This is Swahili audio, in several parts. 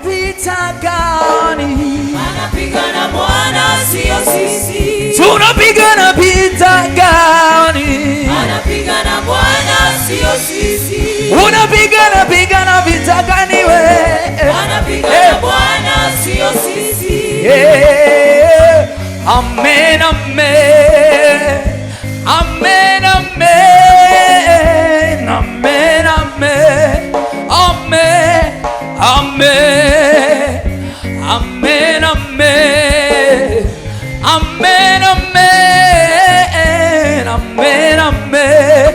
vita gani? Anapigana Bwana, sio sisi. Tunapigana vita gani? Anapigana Bwana, sio sisi. Unapigana vita gani we? Anapigana Bwana, sio sisi. Amen, amen. Amen, amen. Amen, amen. Amen, amen. Amen, amen. Amen, amen. Amen, amen.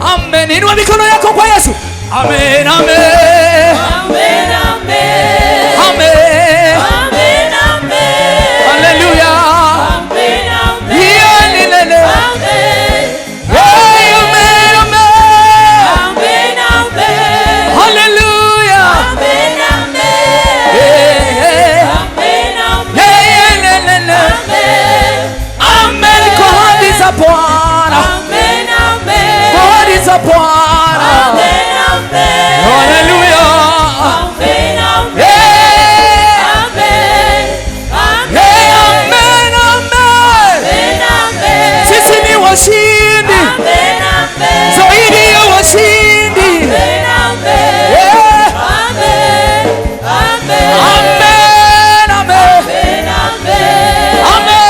Amen. Inua mikono yako kwa Yesu. Amen, amen. Amen, amen. Amen. Amen, amen. Hallelujah. Amen, amen. Amen. Amen, amen. Amen, amen. Hallelujah. Amen, amen. Amen, amen. Amen. God is upon us. Amen, amen. God is upon us. Amen, amen. Hallelujah. Amen, amen. Amen. Amen, Amen. Amen. amen. Sisi ni washindi. Amen, amen. Zaidi ya washindi. Amen, amen. Yeah. Amen, amen. Amen. Amen. Amen, amen. Amen.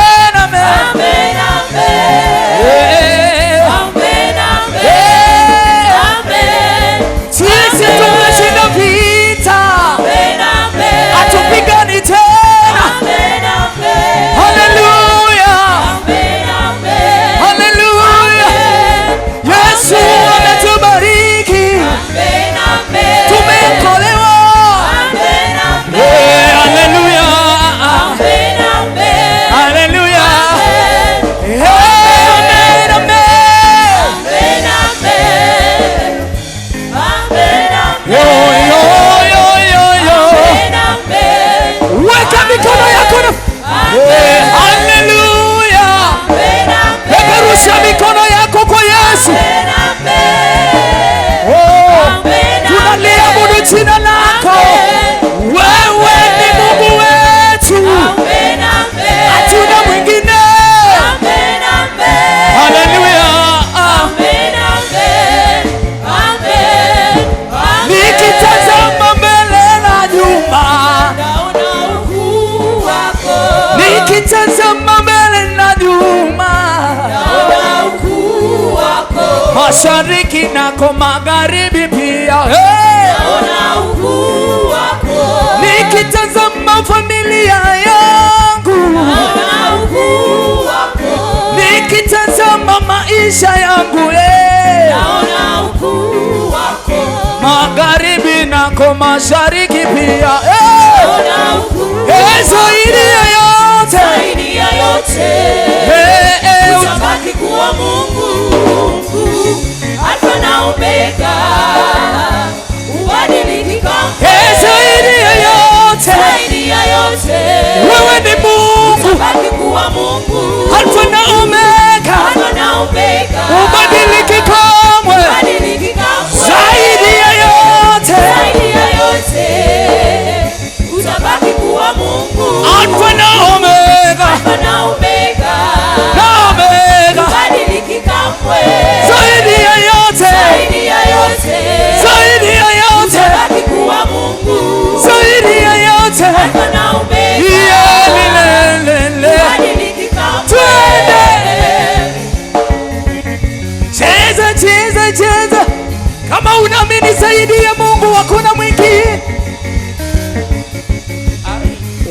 Amen. Amen, amen. Yeah. Amen, amen. Yeah. Amen. Sisi tumeshinda vita. Amen, amen. Hatupigani tena. Amen, amen. Hallelujah. Amen, amen. Hallelujah. Yesu ametubariki. Amen, amen. Tumeokolewa. Amen, amen. Yeah. Hallelujah. Amen, amen. Hallelujah. Amen. Yeah. Amen. Amen. Amen, amen. Amen, amen. Yo, yo, yo, yo, yo. Amen, amen. Weka mikono yako na Amen. Hallelujah. Amen, amen. Peperusha mikono yako kwa Yesu. Amen, amen. Oh, Amen, tunaliabudu jina lako. Wewe ni Mungu wetu. Amen, amen. Hatuna mwingine. Amen, amen. Hallelujah. Amen, amen. Amen. Nikitazama mbele na nyuma. Naona ukuu wako. Nikitazama mbele na nyuma. Naona ukuu wako. Mashariki nako magharibi pia. Hey! Naona ukuu wako. Nikitazama familia yangu. Naona ukuu wako. Nikitazama maisha yangu. Hey! Naona ukuu wako. Magharibi nako mashariki pia. Hey! Naona ukuu Hey, zaidi ya yote. zaidi ya yote. Hey, hey, Utabaki kuwa Mungu, Alfa na Omega. Ubadiliki kamwe. hey, zaidi ya yote. Zaidi ya yote. Wewe ni Mungu. Utabaki kuwa Mungu, Alfa na Omega. Alfa na Omega. Ubadiliki kamwe. Ubadiliki kamwe. Zaidi ya yote. Zaidi ya yote. Utabaki kuwa Mungu, Alfa na Omega. Alfa na Omega. Na Omega. Ubadiliki kamwe. Zaidi ya yote. Zaidi ya yote. Zaidi ya yote. Utabaki kuwa Mungu, Zaidi ya yote. Alfa na Omega. Yeah, lelelele. Ubadiliki kamwe. Twende. Cheza, cheza, cheza. Kama unaamini zaidi ya Mungu hakuna mwingine.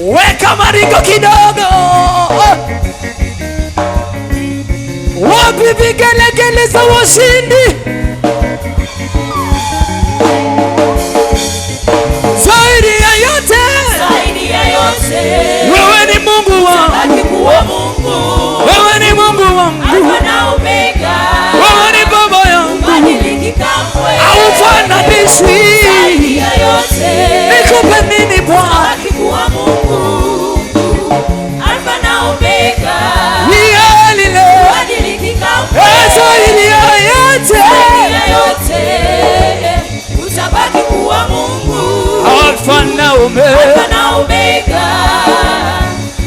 Weka maringo kidogo. Wapi vigelegele za washindi? Zaidi ya yote. Zaidi ya yote. Wewe ni Mungu wangu. Utabaki kuwa Mungu, Wewe ni Mungu wangu. Alfa na Omega. Wewe ni baba yangu. Ubadiliki kamwe. Haufananishwi. Zaidi ya yote. Nikupe nini Bwana? Utabaki kuwa Mungu, Alfa na Omega. Ni yeye lile. Ubadiliki kamwe. Zaidi ya yote. Zaidi Alfa na Omega, Alfa na Omega,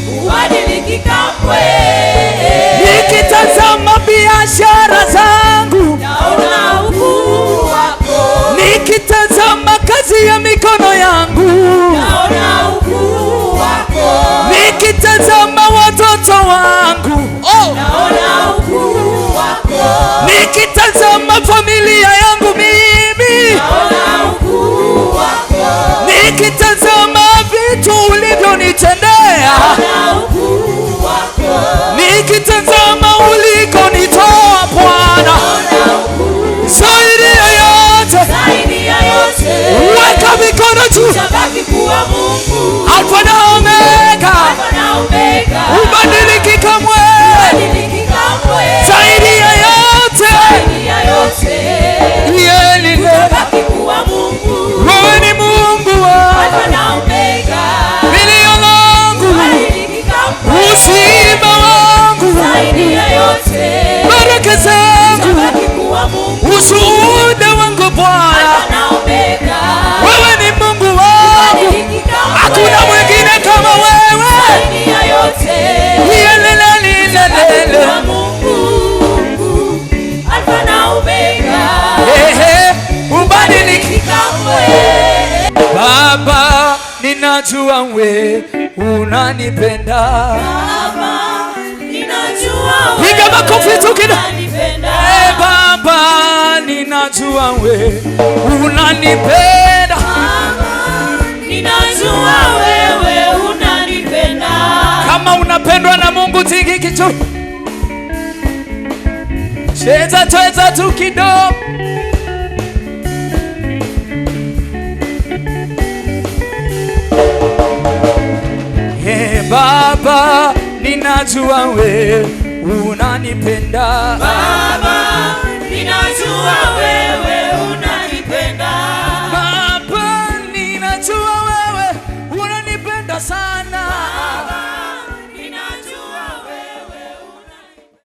hubadiliki kamwe. Nikitazama biashara zangu naona ukuu wako, nikitazama kazi ya mikono yangu naona ukuu wako, nikitazama watoto wangu naona ukuu wako, nikitazama familia yangu mimi, naona ukuu wako, nikitazama vitu ulivyonitendea, naona ukuu wako, nikitazama ulikonitoa Bwana, naona ukuu, zaidi ya yote, zaidi ya yote, weka mikono juu, utabaki kuwa Mungu, Alfa na Omega, Alfa na Omega, hubadiliki kamwe, hubadiliki kamwe, zaidi ya yote, zaidi ya yote, yelile, utabaki kuwa Mungu, wewe ni Mungu wa Alfa na Omega, milio langu, hubadiliki kamwe, uzima wangu, zaidi ya yote, baraka zangu, utabaki kuwa Mungu, ushuhuda wangu Bwana, Alfa na Omega, wewe ni Mungu wangu, hubadiliki kamwe, hakuna mwingine kama wewe, zaidi ya yote, yelelelelele, kuwa Mungu, Alfa na Omega, ubadiliki kamwe. Baba, ninajua we unanipenda. Baba, ninajua Piga wewe makofi tu kidogo. unanipenda. Baba, ninajua we unanipenda. Baba, ninajua wewe unanipenda. Kama unapendwa na Mungu tiki kichwa. Cheza tu kidogo. Baba, ninajua we unanipenda. Baba, ninajua